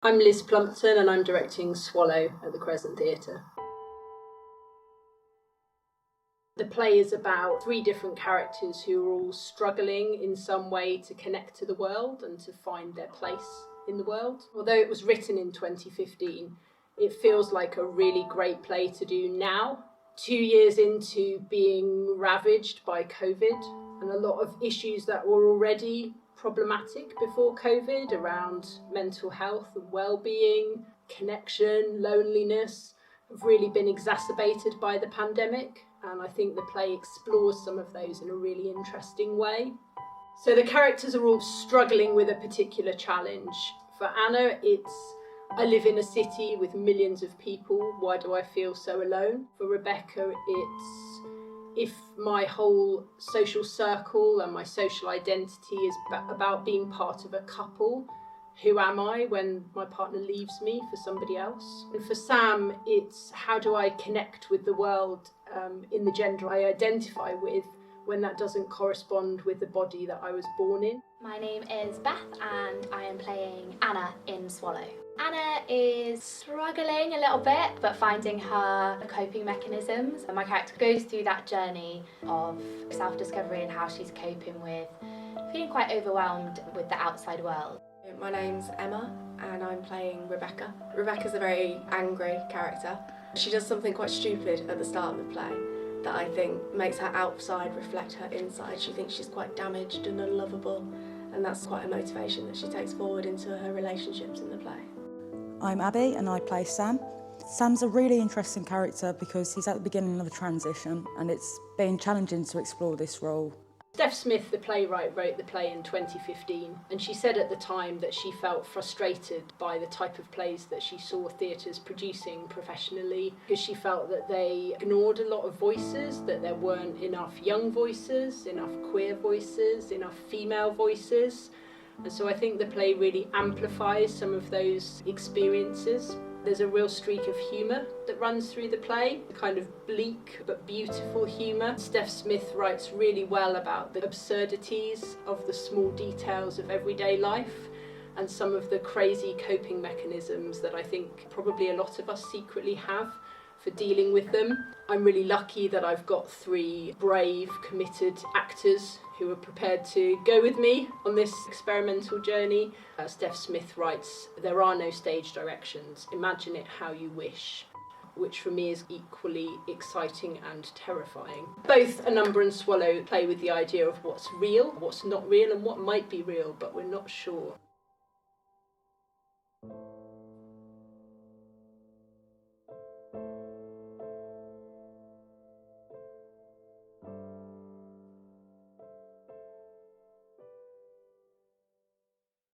I'm Liz Plumpton and I'm directing Swallow at the Crescent Theatre. The play is about three different characters who are all struggling in some way to connect to the world and to find their place in the world. Although it was written in 2015, it feels like a really great play to do now, 2 years into being ravaged by COVID and a lot of issues that were already problematic before COVID around mental health and well-being, connection, loneliness have really been exacerbated by the pandemic. And I think the play explores some of those in a really interesting way. So the characters are all struggling with a particular challenge. For Anna, it's I live in a city with millions of people, why do I feel so alone? For Rebecca, it's if my whole social circle and my social identity is about being part of a couple, who am I when my partner leaves me for somebody else? And for Sam, it's how do I connect with the world in the gender I identify with when that doesn't correspond with the body that I was born in. My name is Beth and I am playing Anna in Swallow. Anna is struggling a little bit but finding her coping mechanisms. My character goes through that journey of self-discovery and how she's coping with feeling quite overwhelmed with the outside world. My name's Emma and I'm playing Rebecca. Rebecca's a very angry character. She does something quite stupid at the start of the play that I think makes her outside reflect her inside. She thinks she's quite damaged and unlovable, and that's quite a motivation that she takes forward into her relationships in the play. I'm Abby and I play Sam. Sam's a really interesting character because he's at the beginning of a transition and it's been challenging to explore this role. Stef Smith, the playwright, wrote the play in 2015, and she said at the time that she felt frustrated by the type of plays that she saw theatres producing professionally because she felt that they ignored a lot of voices, that there weren't enough young voices, enough queer voices, enough female voices. And so I think the play really amplifies some of those experiences. There's a real streak of humour that runs through the play, a kind of bleak but beautiful humour. Stef Smith writes really well about the absurdities of the small details of everyday life and some of the crazy coping mechanisms that I think probably a lot of us secretly have for dealing with them. I'm really lucky that I've got three brave, committed actors who are prepared to go with me on this experimental journey. Stef Smith writes, "There are no stage directions, imagine it how you wish," which for me is equally exciting and terrifying. Both A Number and Swallow play with the idea of what's real, what's not real, and what might be real, but we're not sure.